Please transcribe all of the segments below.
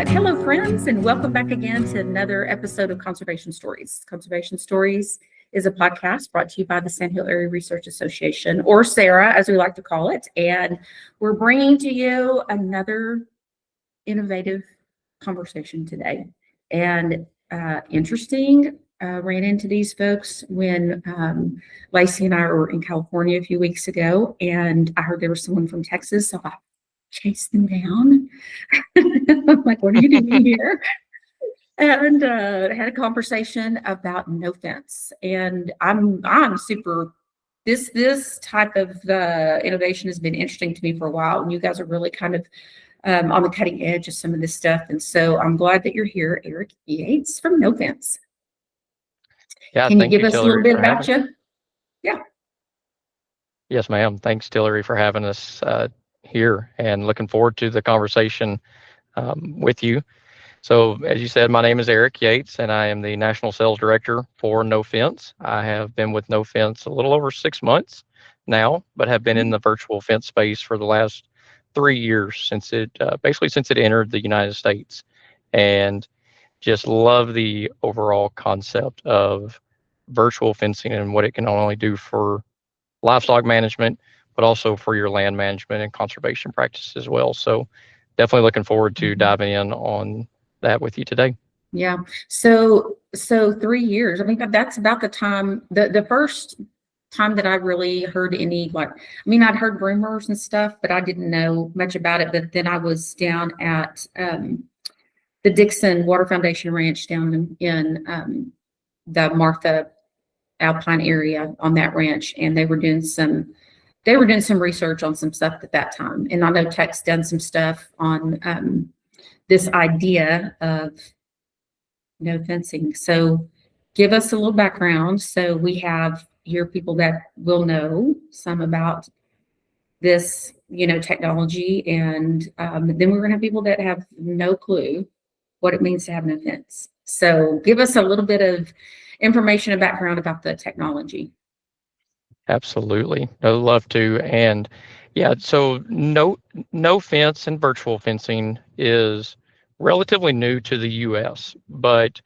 right. Hello, friends, and welcome back again to another episode of Conservation Stories. Conservation Stories is a podcast brought to you by the Sand Hill Area Research Association, or SARA, as we like to call it. And we're bringing to you another innovative conversation today. And interesting, ran into these folks when Lacey and I were in California a few weeks ago, and I heard there was someone from Texas, so I chased them down. I'm like, what are you doing here? And had a conversation about NoFence. And I'm super, this type of innovation has been interesting to me for a while. And you guys are really kind of on the cutting edge of some of this stuff. And so I'm glad that you're here, Eric Yates from NoFence. Yeah, Can you give you, us a little bit about you? Yeah. Yes, ma'am. Thanks, Tillery, for having us here, and looking forward to the conversation with you. So, as you said, my name is Eric Yates, and I am the National Sales Director for NoFence. I have been with NoFence a little over 6 months now, but have been in the virtual fence space for the last 3 years since it entered the United States, and just love the overall concept of virtual fencing and what it can not only do for livestock management, but also for your land management and conservation practices as well. So definitely looking forward to diving in on that with you today. Yeah. So 3 years. I mean, that's about the time, the first time that I really heard any, I'd heard rumors and stuff, but I didn't know much about it. But then I was down at the Dixon Water Foundation Ranch down in the Martha Alpine area on that ranch, and they were doing some research on some stuff at that time. And I know Tech's done some stuff on this idea of no fencing. So give us a little background. So we have here people that will know some about this, technology. And then we're going to have people that have no clue what it means to have no fence. So give us a little bit of information and background about the technology. Absolutely. I'd love to. And yeah, so no fence and virtual fencing is relatively new to the US, but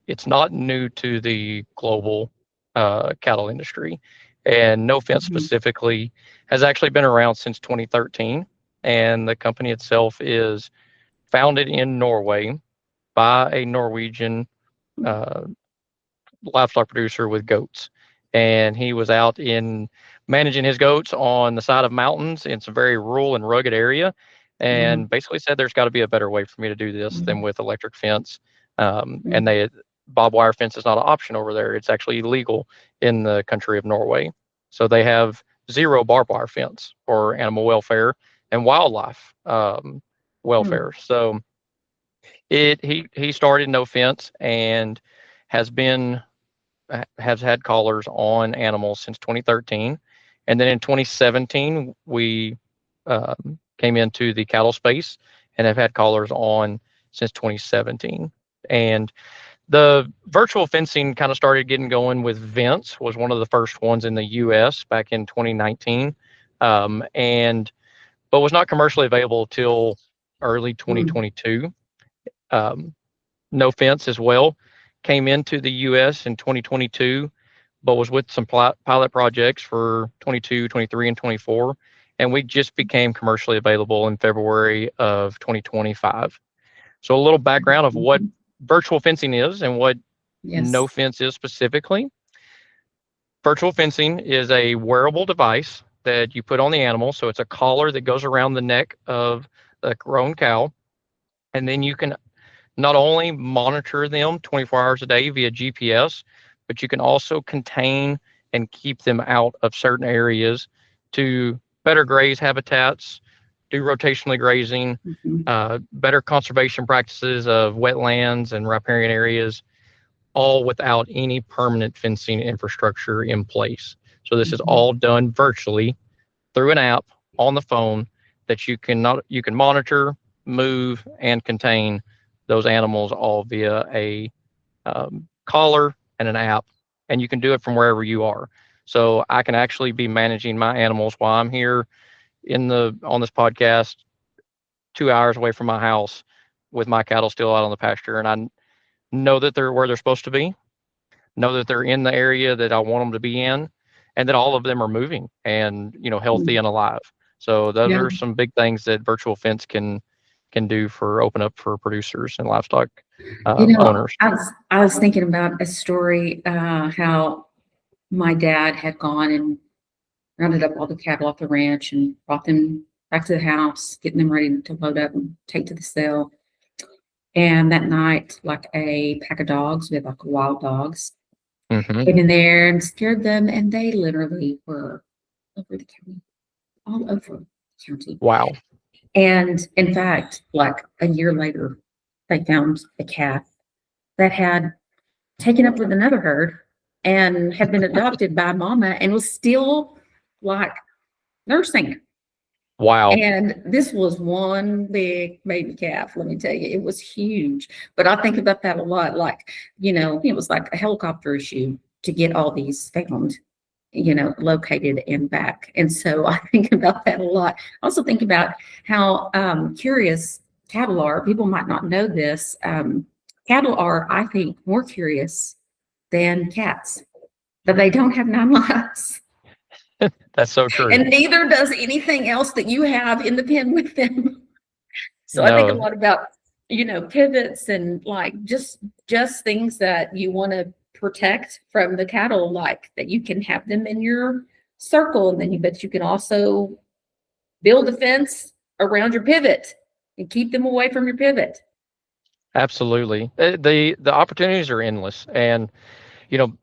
it's not new to the global cattle industry. And no fence specifically has actually been around since 2013. And the company itself is founded in Norway by a Norwegian livestock producer with goats. And he was out in managing his goats on the side of mountains in some very rural and rugged area, and basically said there's got to be a better way for me to do this than with electric fence. And barbed wire fence is not an option over there. It's actually illegal in the country of Norway. So they have zero barbed wire fence for animal welfare and wildlife welfare. So he started NoFence and has had collars on animals since 2013. And then in 2017, we came into the cattle space and have had collars on since 2017. And the virtual fencing kind of started getting going with Vince, was one of the first ones in the US back in 2019, but was not commercially available till early 2022. NoFence as well came into the US in 2022, but was with some pilot projects for 22, 23, and 24. And we just became commercially available in February of 2025. So a little background of what virtual fencing is and what NoFence is specifically. Virtual fencing is a wearable device that you put on the animal. So it's a collar that goes around the neck of a grown cow. And then you can not only monitor them 24 hours a day via GPS, but you can also contain and keep them out of certain areas to better graze habitats, do rotationally grazing, better conservation practices of wetlands and riparian areas, all without any permanent fencing infrastructure in place. So this is all done virtually through an app on the phone that you can monitor, move, and contain those animals all via a collar and an app, and you can do it from wherever you are. So I can actually be managing my animals while I'm here on this podcast, 2 hours away from my house, with my cattle still out on the pasture, and I know that they're where they're supposed to be, know that they're in the area that I want them to be in, and that all of them are moving and, healthy and alive. So those Yeah. are some big things that virtual fence can do for open up for producers and livestock owners. I was thinking about a story, how my dad had gone and rounded up all the cattle off the ranch and brought them back to the house, getting them ready to load up and take to the sale. And that night, like a pack of dogs, we had like wild dogs, came in there and scared them, and they literally were over the county, all over the county. Wow. And in fact, like a year later, they found a calf that had taken up with another herd and had been adopted by mama and was still like nursing. Wow. And this was one big baby calf, let me tell you. It was huge. But I think about that a lot. Like, it was like a helicopter issue to get all these found, located and back. And so I think about that a lot. I also think about how curious cattle are. People might not know this. Cattle are, I think, more curious than cats, but they don't have 9 lives. That's so true. And neither does anything else that you have in the pen with them. So I think a lot about, pivots and like just things that you want to protect from the cattle, like that you can have them in your circle. And then you can also build a fence around your pivot and keep them away from your pivot. Absolutely. The opportunities are endless. And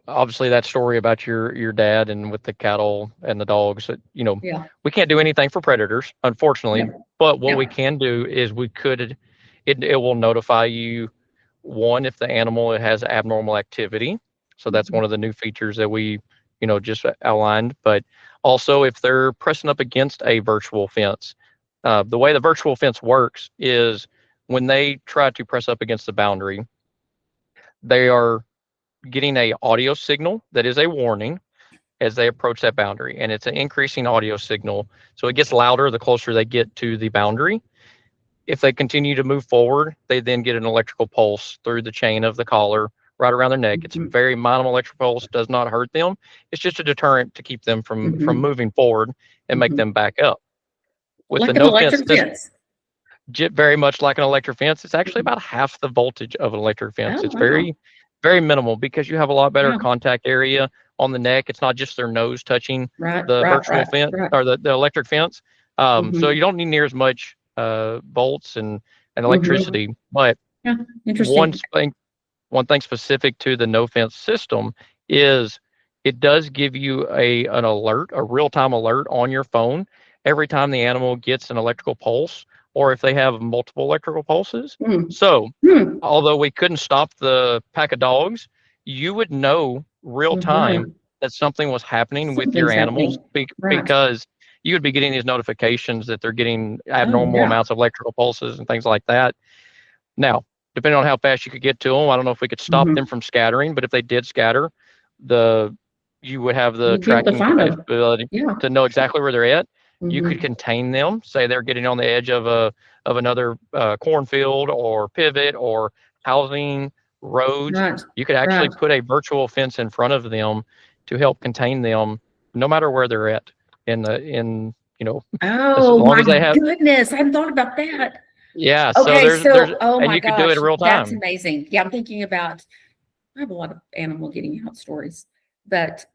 obviously that story about your dad and with the cattle and the dogs, we can't do anything for predators, unfortunately. Yeah. But what we can do is it will notify you, one, if the animal has abnormal activity. So that's one of the new features that we, just outlined. But also if they're pressing up against a virtual fence, the way the virtual fence works is when they try to press up against the boundary, they are getting a audio signal that is a warning as they approach that boundary, and it's an increasing audio signal, so it gets louder the closer they get to the boundary. If they continue to move forward, they then get an electrical pulse through the chain of the collar right around their neck. It's a very minimal electrical pulse, does not hurt them. It's just a deterrent to keep them from moving forward and make them back up. With like the an no fence electric fence. Very much like an electric fence. It's actually about half the voltage of an electric fence. Oh, It's wow. very, very minimal because you have a lot better contact area on the neck. It's not just their nose touching the virtual fence or the electric fence. So you don't need near as much volts and electricity. But Interesting. one thing specific to the no fence system is it does give you an alert, a real-time alert on your phone every time the animal gets an electrical pulse, or if they have multiple electrical pulses. So although we couldn't stop the pack of dogs, you would know real time that something was happening with your animals because you would be getting these notifications that they're getting abnormal amounts of electrical pulses and things like that. Now, depending on how fast you could get to them, I don't know if we could stop them from scattering, but if they did scatter, you would have the tracking capability to know exactly where they're at. You could contain them. Say they're getting on the edge of another cornfield or pivot or housing roads. You could actually put a virtual fence in front of them to help contain them, no matter where they're at. As long as they have. Goodness, I hadn't thought about that. Yeah. Okay, so oh my you gosh, could do it in real time. That's amazing. Yeah, I'm thinking about. I have a lot of animal getting out stories, but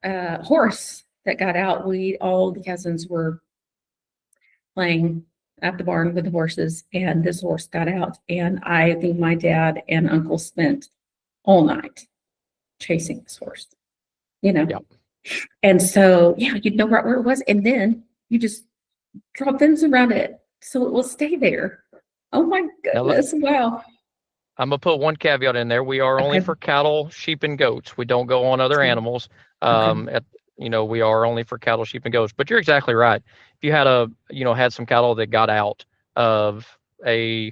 horse that got out. All the cousins were playing at the barn with the horses, and this horse got out, and I think my dad and uncle spent all night chasing this horse, and so you'd know right where it was, and then you just draw fence around it so it will stay there. Oh my goodness. Wow. I'm gonna put one caveat in there. We are only for cattle, sheep, and goats. We don't go on other animals. We are only for cattle, sheep, and goats. But you're exactly right. If you had had some cattle that got out of a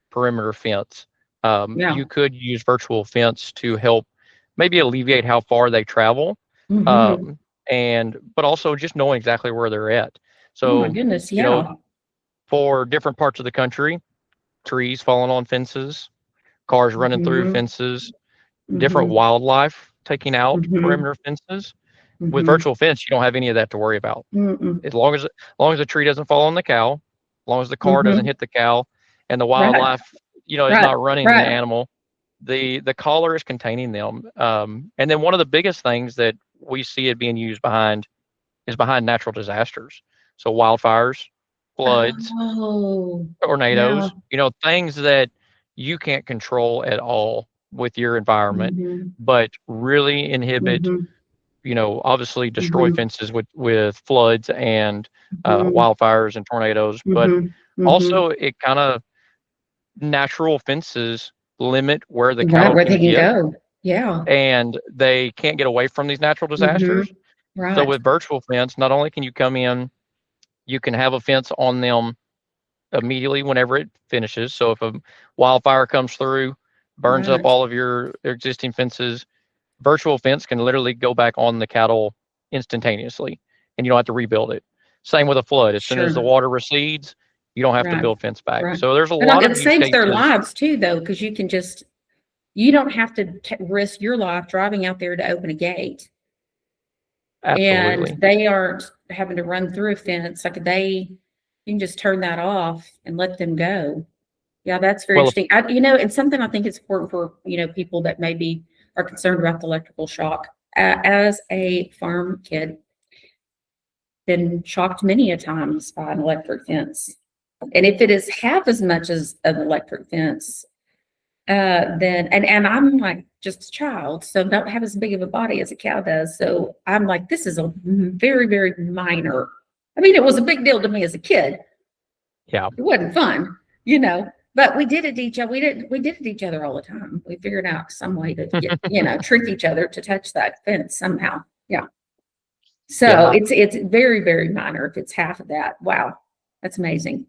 perimeter fence, you could use virtual fence to help maybe alleviate how far they travel, but also just knowing exactly where they're at. So, oh my goodness, for different parts of the country, trees falling on fences, cars running through Mhm. fences, different Mhm. wildlife taking out Mhm. perimeter fences. With Mhm. virtual fence, you don't have any of that to worry about. Mm-mm. As long as the tree doesn't fall on the cow, as long as the car doesn't Mhm. hit the cow, and the Right. wildlife, is Right. not running the Right. animal, the collar is containing them. And then one of the biggest things that we see it being used behind is behind natural disasters. So wildfires, floods, Oh, yeah. tornadoes, things that you can't control at all with your environment, Mhm. but really inhibit, Mhm. obviously destroy Mhm. fences with floods and Mhm. wildfires and tornadoes, but Mhm. Mhm. also it kind of natural fences limit where the Right, cattle where can they can get, go. Yeah. and they can't get away from these natural disasters. Mhm. So Right. with virtual fence, not only can you come in, you can have a fence on them immediately whenever it finishes. So if a wildfire comes through, burns up Right. all of your existing fences, virtual fence can literally go back on the cattle instantaneously, and you don't have to rebuild it. Same with a flood. As soon as the Sure. water recedes, you don't have to Right. build fence back. Right. So there's a And lot of it use saves their cases. lives too, though, because you don't have to risk your life driving out there to open a gate. And Absolutely. they aren't having to run through a fence. You can just turn that off and let them go. Yeah, that's very Well, interesting. And something I think is important for, people that maybe are concerned about the electrical shock. As a farm kid, been shocked many a times by an electric fence. And if it is half as much as an electric fence, then and I'm like just a child, so don't have as big of a body as a cow does. So I'm like, this is a very, very minor. I mean, it was a big deal to me as a kid. yeah. It wasn't fun. But we did it to each other. We did it to each other all the time. We figured out some way to get, trick each other to touch that fence somehow. Yeah. So Yeah. it's very, very minor if it's half of that. Wow. That's amazing.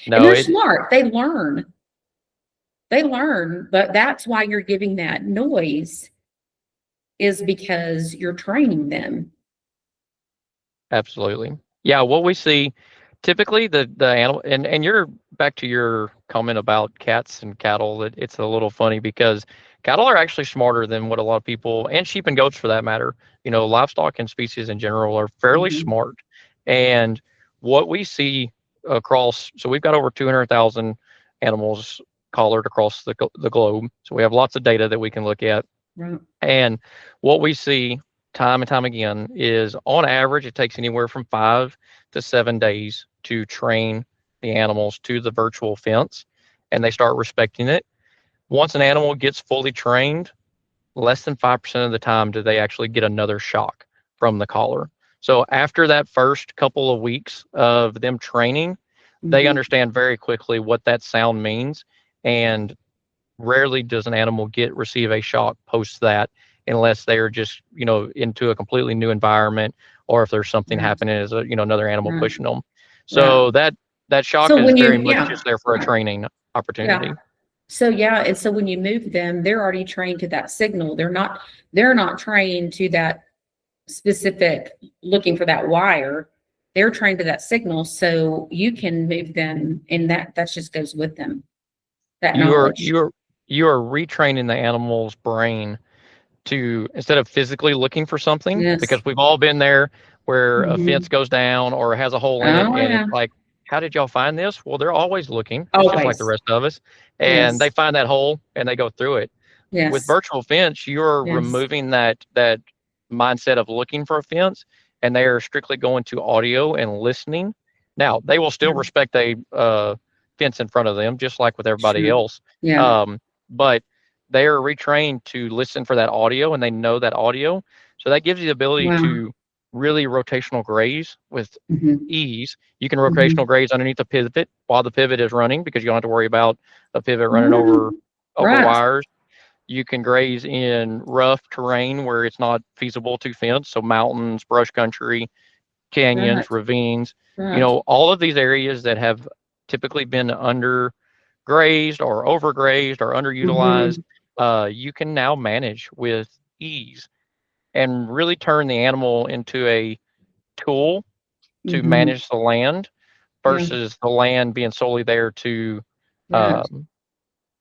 And No, they're it smart. They learn, but that's why you're giving that noise is because you're training them. absolutely. Yeah, what we see typically the animal, and you're back to your comment about cats and cattle, that it's a little funny because cattle are actually smarter than what a lot of people, and sheep and goats for that matter, livestock and species in general are fairly Mhm. smart. And what we see across, so we've got over 200,000 animals collared across the globe. So we have lots of data that we can look at. Right. And what we see time and time again is on average, it takes anywhere from 5 to 7 days to train the animals to the virtual fence, and they start respecting it. Once an animal gets fully trained, less than 5% of the time do they actually get another shock from the collar. So after that first couple of weeks of them training, they Mhm. understand very quickly what that sound means, and rarely does an animal receive a shock post that, unless they are just into a completely new environment, or if there's something Right. happening as another animal Right. pushing them. Right. So that shock So is when very you, much yeah, just there for a right. training Yeah. opportunity. So yeah, and so when you move them, they're already trained to that signal. They're not trained to that specific looking for that wire. They're trained to that signal. So you can move them and that just goes with them, that You're knowledge. you're you're retraining the animal's brain to, instead of physically looking for something, Yes. because we've all been there where a fence Mhm. goes down or has a hole in it, Oh and it's yeah. like, how did y'all find this? Well, they're always looking, it's just like the Always. rest of us, and they Yes. find that hole and they go through it. With Yes. virtual fence, you're Yes. removing that mindset of looking for a fence, and they are strictly going to audio and listening. Now, they will still Yeah. respect a fence in front of them, just like with everybody Sure. else. Yeah. But they are retrained to listen for that audio, and they know that audio. So that gives you the ability Wow. to really rotational graze with Mhm. ease. You can rotational Mhm. graze underneath the pivot while the pivot is running, because you don't have to worry about a pivot running over Mhm. over Right. wires. You can graze in rough terrain where it's not feasible to fence, so mountains, brush country, canyons, Right. ravines, Right. all of these areas that have typically been under grazed or overgrazed or underutilized, Mhm. you can now manage with ease and really turn the animal into a tool to Mhm. manage the land Yeah. versus the land being solely there to Yeah.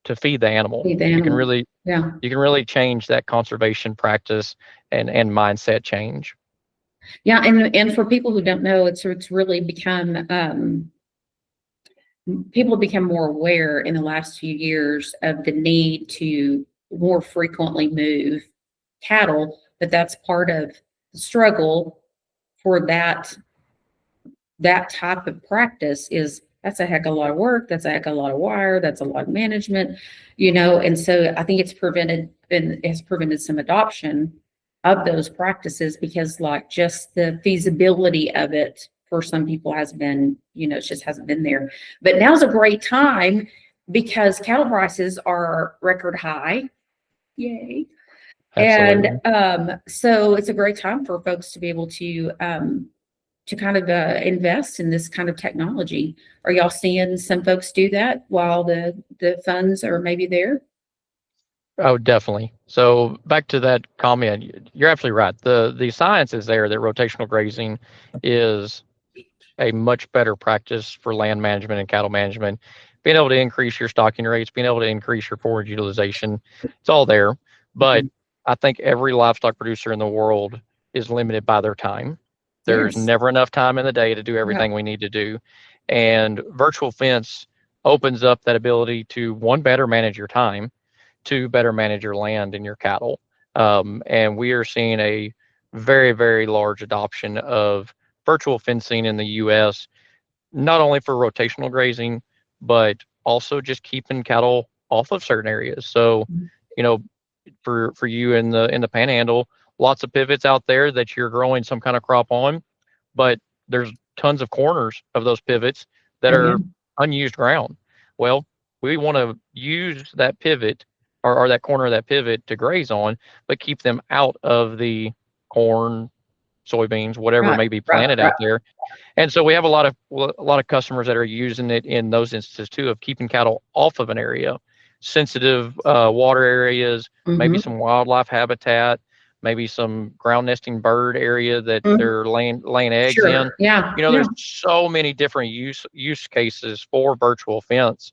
to feed the animal. Feed the You can animal. really Yeah. you can really change that conservation practice and mindset change. Yeah. And for people who don't know, it's really become, people have become more aware in the last few years of the need to more frequently move cattle, but that's part of the struggle for that type of practice is that's a heck of a lot of work. That's a heck of a lot of wire. That's a lot of management, and so I think has prevented some adoption of those practices because like just the feasibility of it for some people has been, it just hasn't been there. But now's a great time because cattle prices are record high. Yay. And Absolutely. so it's a great time for folks to be able to kind of invest in this kind of technology. Are y'all seeing some folks do that while the funds are maybe there? Oh, definitely. So back to that comment, you're absolutely right. The science is there that rotational grazing is a much better practice for land management and cattle management. Being able to increase your stocking rates, being able to increase your forage utilization, it's all there. But Mhm. I think every livestock producer in the world is limited by their time. There's Yes. never enough time in the day to do Yeah. everything we need to do. And virtual fence opens up that ability to one, better manage your time, to better manage your land and your cattle. And we are seeing a very, very large adoption of virtual fencing in the US, not only for rotational grazing, but also just keeping cattle off of certain areas. So, Mhm. you know, for you in the panhandle, lots of pivots out there that you're growing some kind of crop on, but there's tons of corners of those pivots that Oh yeah. are unused ground. Well, we want to use that pivot or that corner of that pivot to graze on, but keep them out of the corn, soybeans, whatever Right. may be Right. planted Right. out there. And so we have a lot of customers that are using it in those instances too, of keeping cattle off of an area, sensitive water areas, maybe Mm-hmm. some wildlife habitat, maybe some ground nesting bird area that Mm-hmm. they're laying eggs in. Sure. Yeah. Yeah. There's so many different use cases for virtual fence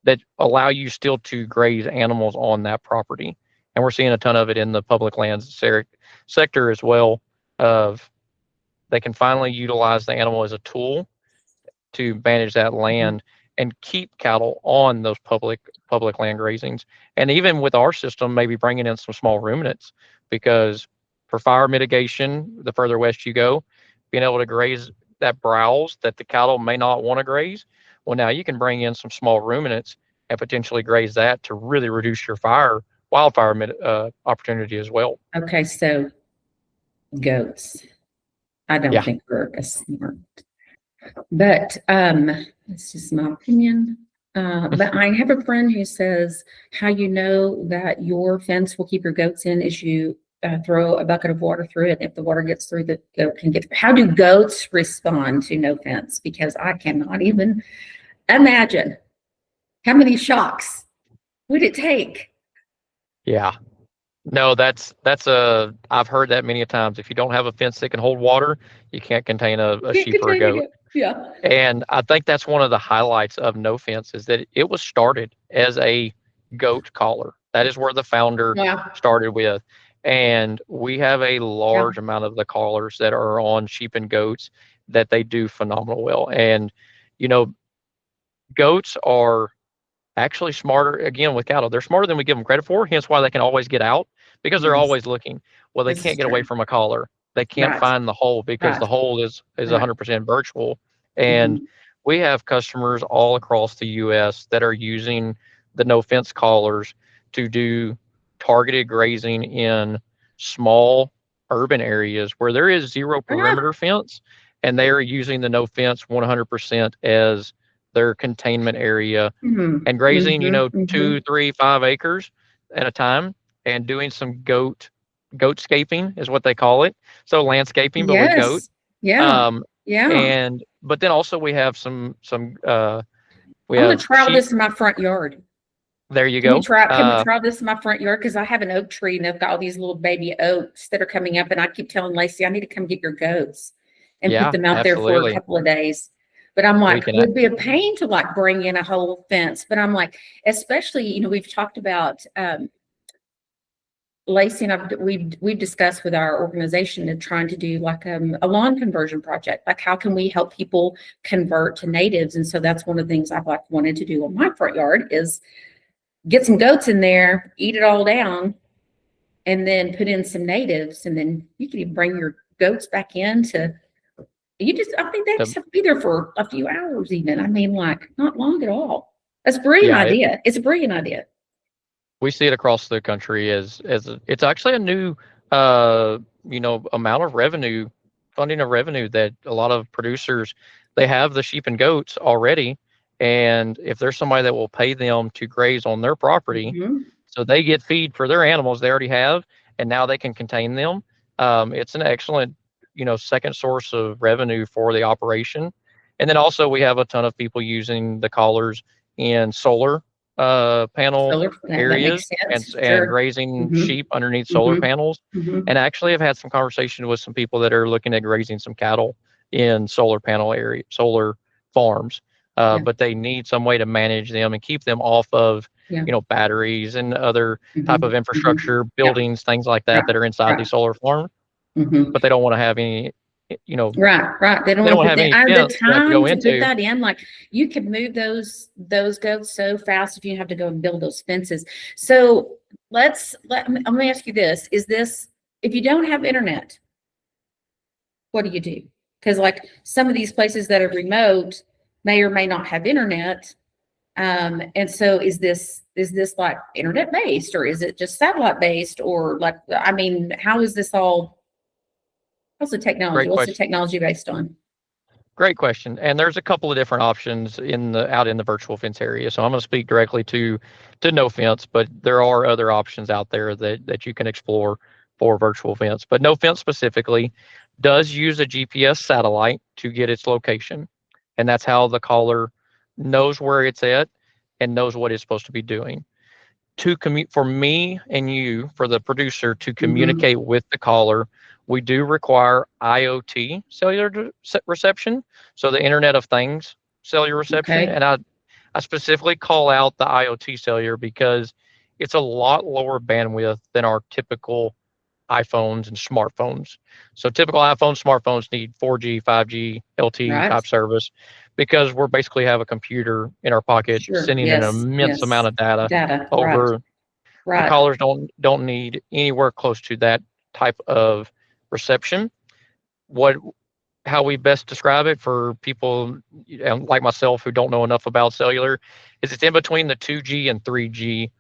that allow you still to graze animals on that property. And we're seeing a ton of it in the public lands sector as well. Of they can finally utilize the animal as a tool to manage that Mhm. land and keep cattle on those public land grazings. And even with our system, maybe bringing in some small ruminants, because for fire mitigation, the further west you go, being able to graze that browse that the cattle may not want to graze, well, now you can bring in some small ruminants and potentially graze that to really reduce your wildfire opportunity as well. Okay. So goats. I don't Yeah. think we're as smart, but it's just my opinion. But I have a friend who says how you know that your fence will keep your goats in is you throw a bucket of water through it. If the water gets through, the goat can get through. How do goats respond to no fence? Because I cannot even imagine how many shocks would it take. Yeah. No, that's a I've heard that many a times. If you don't have a fence that can hold water, you can't contain a Can't sheep or a contain goat. it. Yeah. And I think that's one of the highlights of No Fence is that it was started as a goat collar. That is where the founder Yeah. started with. And we have a Yeah. large amount of the collars that are on sheep and goats that they do phenomenal well. And you know, goats are actually smarter again with cattle. They're smarter than we give them credit for, hence why they can always get out because they're Yes. always looking. Well, they This is can't get away true. from a collar. They can't Right. find the hole because Right. the hole is Right. 100% virtual. And Mhm. we have customers all across the US that are using the no fence collars to do targeted grazing in small urban areas where there is zero Ah. perimeter fence, and they are using the no fence 100% as their containment area Mhm. and grazing, Mhm. 2, Mhm. 3, 5 acres at a time and doing some goatscaping is what they call it. So landscaping, but with goat. Yes. Yeah. Um, Yeah. and but then also we have we I'm gonna have try sheep. this in my front yard. There you go. Can we try this in my front yard? Because I have an oak tree and I've got all these little baby oaks that are coming up, and I keep telling Lacey, I need to come get your goats and put Yeah, them out there for a absolutely. couple of days. But I'm We like, can, would be a pain to like bring in a whole fence. But I'm like, especially, we've talked about Lacey and we've discussed with our organization and trying to do like a lawn conversion project. Like, how can we help people convert to natives? And so that's one of the things I've like wanted to do on my front yard is get some goats in there, eat it all down, and then put in some natives, and then you can even bring your goats back in to. I think they just have to be there for a few hours, even. I mean, like not long at all. That's a brilliant idea. It's a brilliant idea. We see it across the country as it's actually a new amount of revenue, funding of revenue that a lot of producers, they have the sheep and goats already, and if there's somebody that will pay them to graze on their property, so they get feed for their animals they already have, and now they can contain them. It's an excellent second source of revenue for the operation. And then also we have a ton of people using the collars in solar panel areas and grazing sheep underneath solar panels. And actually I've had some conversation with some people that are looking at grazing some cattle in solar farms. But they need some way to manage them and keep them off of batteries and other type of infrastructure, buildings, things like that that are inside these solar farms. But they don't want to have any right. They don't want to have the time to put that in. Like, you could move those goats so fast if you have to go and build those fences. So let me ask you this: if you don't have internet, what do you do? Because like some of these places that are remote may or may not have internet. And so is this like internet based, or is it just satellite based, or like, I mean, how is this all? What's the technology? What's the technology based on? Great question. And there's a couple of different options out in the virtual fence area. So I'm going to speak directly to NoFence, but there are other options out there that you can explore for virtual fence. But NoFence specifically does use a GPS satellite to get its location. And that's how the caller knows where it's at and knows what it's supposed to be doing. For me and you, for the producer to communicate with the caller, we do require IoT cellular reception, so the Internet of Things cellular reception. And I specifically call out the IoT cellular because it's a lot lower bandwidth than our typical iPhones and smartphones. So typical iPhones, smartphones need 4G, 5G, LTE type service because we're basically have a computer in our pocket sending an immense amount of data over. The callers don't need anywhere close to that type of reception. How we best describe it for people like myself who don't know enough about cellular is it's in between the 2G and 3G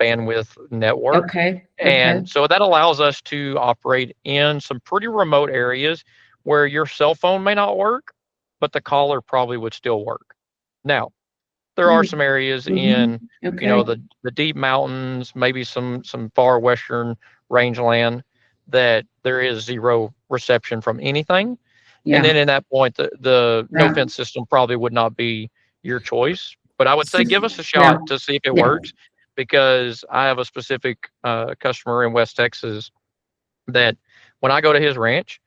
bandwidth network. And so that allows us to operate in some pretty remote areas where your cell phone may not work, but the caller probably would still work. Now, there are some areas in the deep mountains, maybe some far western rangeland that there is zero reception from anything. And then in that point, the NoFence system probably would not be your choice. But I would say give us a shot to see if it works, because I have a specific customer in West Texas that when I go to his ranch,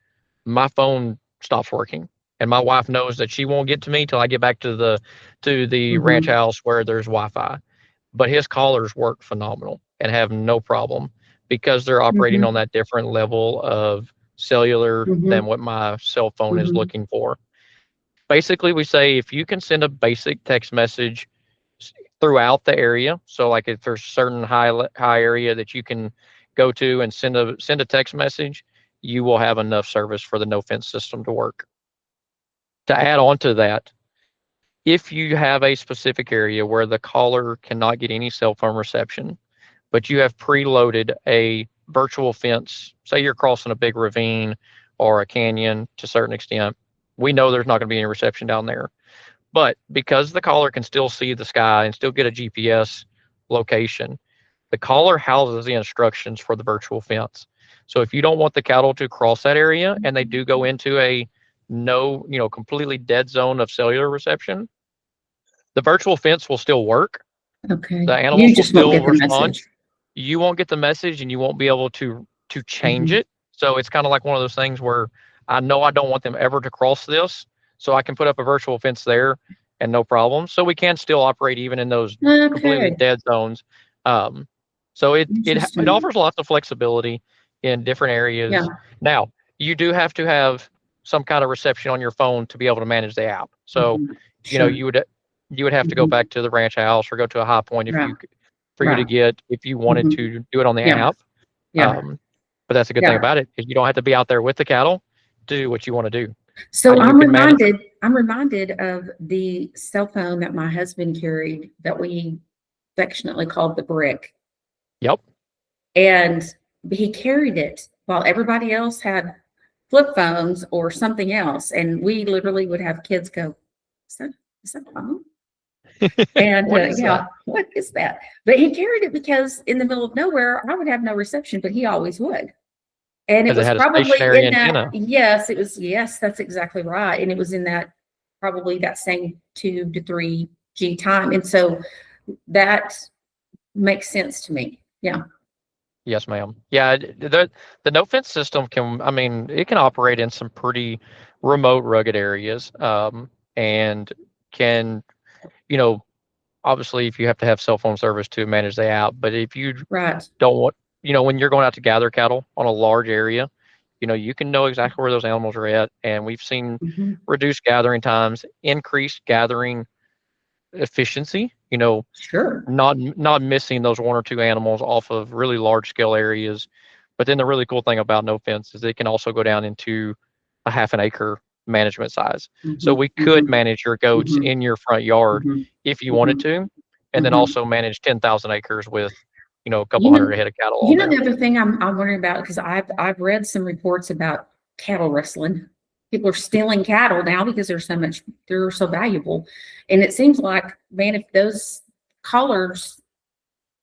my phone stops working. And my wife knows that she won't get to me till I get back to the ranch house where there's Wi-Fi. But his callers work phenomenal and have no problem because they're operating on that different level of cellular than what my cell phone is looking for. Basically, we say if you can send a basic text message throughout the area, so like if there's a certain high area that you can go to and send a text message, you will have enough service for the NoFence system to work. To add on to that, if you have a specific area where the caller cannot get any cell phone reception, but you have preloaded a virtual fence, say you're crossing a big ravine or a canyon to a certain extent, we know there's not going to be any reception down there. But because the caller can still see the sky and still get a GPS location, the caller houses the instructions for the virtual fence. So if you don't want the cattle to cross that area and they do go into a completely dead zone of cellular reception, the virtual fence will still work. The animals will still respond. You won't get the message and you won't be able to change it. So it's kind of like one of those things where I know I don't want them ever to cross this. So I can put up a virtual fence there and no problem. So we can still operate even in those completely Okay. dead zones. So it Interesting. offers lots of flexibility in different Yeah. areas. Now, you do have to have some kind of reception on your phone to be able to manage the app. So, Mhm. you know, Sure. you would have to go Mhm. back to the ranch house or go to a high point Right. for you to Right. get if you wanted Mhm. to do it on the Yeah. app. Yeah. Um, but that's a good thing Yeah. about it is you don't have to be out there with the cattle to do what you want to do. So You can manage. I'm reminded of the cell phone that my husband carried that we affectionately called the brick. Yep. And he carried it while everybody else had flip phones or something else. And we literally would have kids go, is that a phone? And What is that? yeah, what is that? But he carried it because in the middle of nowhere, I would have no reception, but he always would. And it Because it was had a probably stationary in that, antenna. yes, it was, yes, that's exactly right. And it was in that, probably that same 2 to 3G time. And so that makes sense to me. Yeah. Yes, ma'am. Yeah, the no fence system can, I mean, it can operate in some pretty remote, rugged areas, and can, you know, obviously if you have to have cell phone service to manage the app, but if you Right. don't want, when you're going out to gather cattle on a large area, you can know exactly where those animals are at, and we've seen Mhm. reduced gathering times, increased gathering efficiency. Sure. Not missing those one or two animals off of really large scale areas. But then the really cool thing about no fence is it can also go down into a half an acre management size. So Mhm. we could Mhm. manage your goats Mhm. in your front yard Mhm. if you wanted Mhm. to, and then Mhm. also manage 10,000 acres with, a couple You know, hundred head of cattle on there. the other thing I'm wondering about, because I've read some reports about cattle rustling. People are stealing cattle now because they're so valuable. And it seems like, man, if those collars,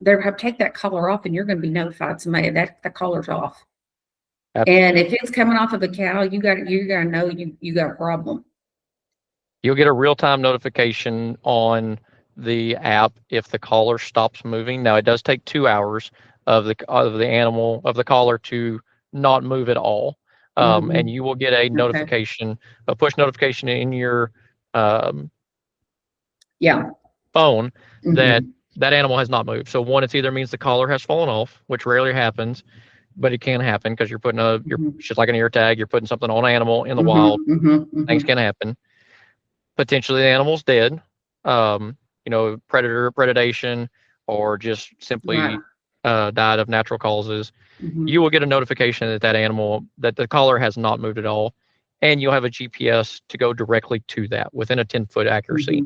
they have take that collar off and you're going to be notified somebody that the collar's off. Ab- And if it's coming off of a cow, you got to know you got a problem. You'll get a real-time notification on the app if the collar stops moving. Now it does take 2 hours of the collar to not move at all, and Mhm. you will get a Okay. notification, a push notification in your um, Yeah. phone that Mhm. that animal has not moved. So one, it's either means the collar has fallen off, which rarely happens, but it can happen because you're Mhm. just like an ear tag. You're putting something on an animal in the Mhm. wild. Mhm. Things Mhm. can happen. Potentially the animal's dead, predation, or just Right. simply died of natural causes. Mhm. You will get a notification that the collar has not moved at all, and you'll have a GPS to go directly to that within a 10-foot accuracy.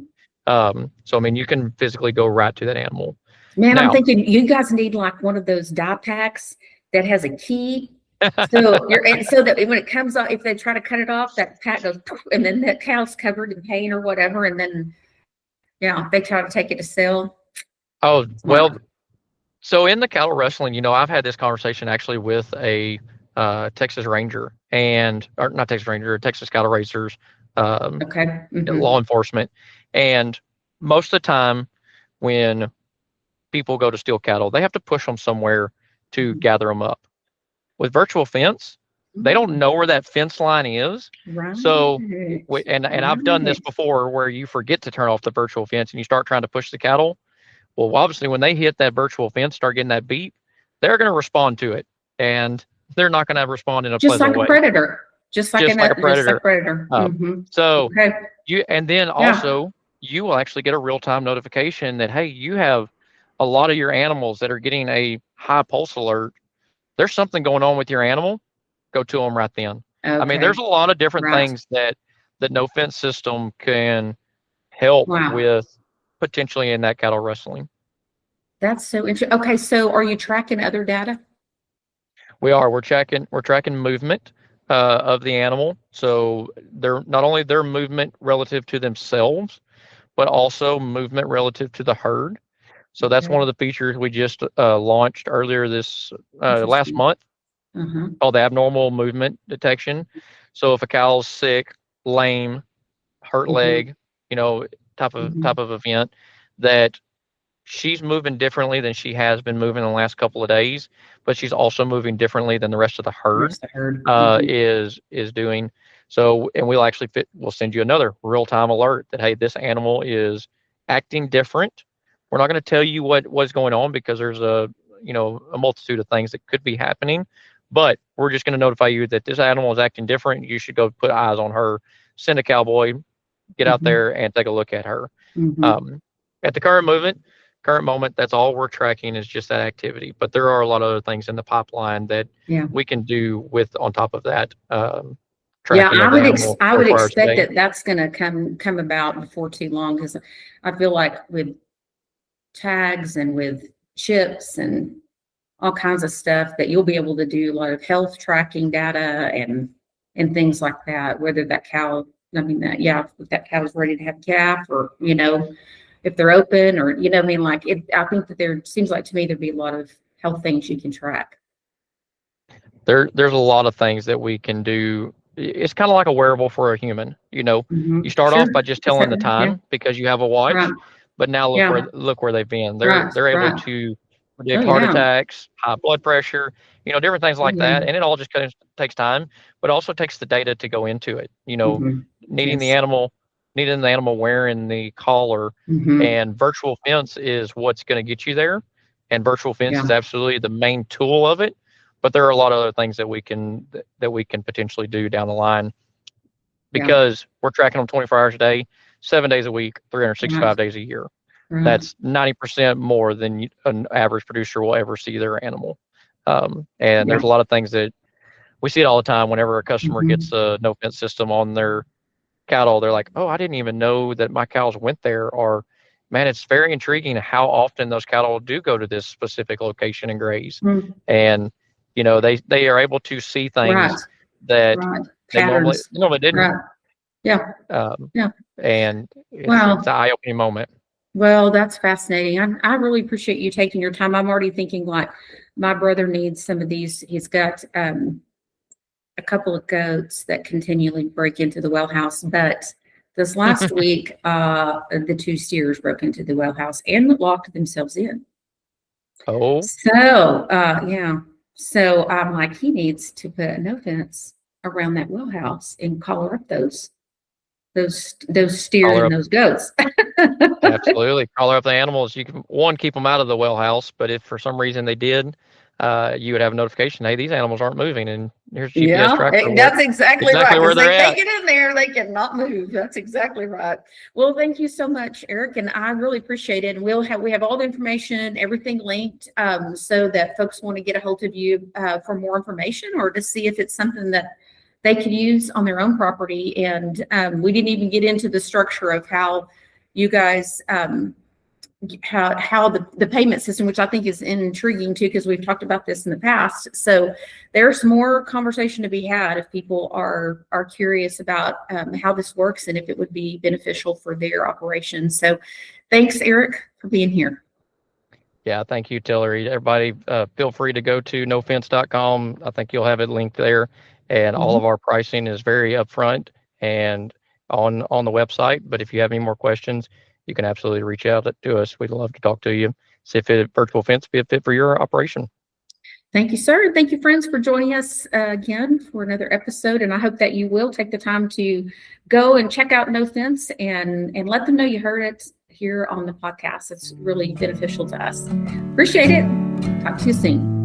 Mhm. So I mean, you can physically go right to that animal. Man, I'm Now, thinking you guys need like one of those dye packs that has a key. So and so that when it comes off, if they try to cut it off, that pack goes poof, and then that cow's covered in paint or whatever. And then yeah, if they try to take it to sell. oh Smart. well, so in the cattle wrestling, I've had this conversation actually with a Texas Ranger or not Texas Ranger, Texas cattle racers, um, Okay. law enforcement, and most of the time when people go to steal cattle, they have to push them somewhere to Mhm. gather them up. With virtual fence, they don't Mm. know where that fence line is. So, Right. and I've done this Right. before where you forget to turn off the virtual fence and you start trying to push the cattle. Well, obviously, when they hit that virtual fence, start getting that beep, they're going to respond to it, and they're not going to respond in a Just pleasant like a way, predator. just like a Just like predator. predator. Mm-hmm. So Okay. and then Yeah. also you will actually get a real-time notification that, hey, you have a lot of your animals that are getting a high pulse alert. There's something going on with your animal. Go to them right then. I mean, there's Okay. a lot of different Right. things that no fence system can help Wow. with potentially in that cattle wrestling. That's so interesting. Okay, so are you tracking other data? We're tracking movement of the animal. So they're not only their movement relative to themselves, but also movement relative to the herd. So that's one Okay. of the features we just launched earlier this last Interesting. month, Uh-huh. called the abnormal movement detection. So if a cow's sick, lame, hurt Mm-hmm. leg, you know, type Mm-hmm. of event, that she's moving differently than she has been moving the last couple of days, but she's also moving differently than the rest of the The herd rest of the herd. Mm-hmm. is doing. So, and we'll send you another real-time alert that, hey, this animal is acting different. We're not going to tell you what's going on because there's a multitude of things that could be happening, but we're just going to notify you that this animal is acting different. You should go put eyes on her, send a cowboy, get out there and take a look at her. At the current moment, that's all we're tracking is just that activity. But there are a lot of other things in the pipeline that we can do with on top of that. Tracking of the animal I would 24 hours a expect day. that that's going to come about before too long, because I feel like with tags and with chips and all kinds of stuff that you'll be able to do a lot of health tracking data and things like that, whether that cow, if that cow is ready to have calf, or, if they're open, or, I think that there seems like to me there'd be a lot of health things you can track. There's a lot of things that we can do. It's kind of like a wearable for a human. You start off by just telling the time because you have a watch, but now look where they've been. They're able to predict heart attacks, high blood pressure, different things like that. And it all just kind of takes time, but also takes the data to go into it. Needing the animal wearing the collar, and virtual fence is what's going to get you there. And virtual fence is absolutely the main tool of it. But there are a lot of other things that we can potentially do down the line, because we're tracking them 24 hours a day, 7 days a week, 365 days a year. That's 90% more than an average producer will ever see their animal. And there's a lot of things that we see it all the time. Whenever a customer gets a no-fence system on their cattle, they're like, "Oh, I didn't even know that my cows went there." Or, "Man, it's very intriguing how often those cattle do go to this specific location and graze." And they are able to see things that they normally didn't. And it's an eye-opening moment. Well, that's fascinating. I really appreciate you taking your time. I'm already thinking, like, my brother needs some of these. He's got a couple of goats that continually break into the well house, but this last week, the 2 steers broke into the well house and locked themselves in. Oh. So, so I'm like, he needs to put a no fence around that well house and collar up those steers and those goats. Absolutely. Collar up the animals. You can, keep them out of the well house, but if for some reason they did, you would have a notification, hey, these animals aren't moving, and here's a GPS tracker. That's exactly right. Where they're at. They get in there, they cannot move. That's exactly right. Well, thank you so much, Eric, and I really appreciate it. And we have all the information, everything linked, so that folks want to get a hold of you for more information, or to see if it's something that they could use on their own property. And we didn't even get into the structure of how you guys how the payment system, which I think is intriguing too, because we've talked about this in the past. So there's more conversation to be had if people are curious about how this works and if it would be beneficial for their operation. So thanks, Eric, for being here. Yeah, thank you, Tillery. Everybody, feel free to go to nofence.com. I think you'll have it linked there. And all of our pricing is very upfront and on the website. But if you have any more questions, you can absolutely reach out to us. We'd love to talk to you, see if a virtual fence be a fit for your operation. Thank you, sir. Thank you, friends, for joining us again for another episode. And I hope that you will take the time to go and check out No Fence and let them know you heard it here on the podcast. It's really beneficial to us. Appreciate it. Talk to you soon.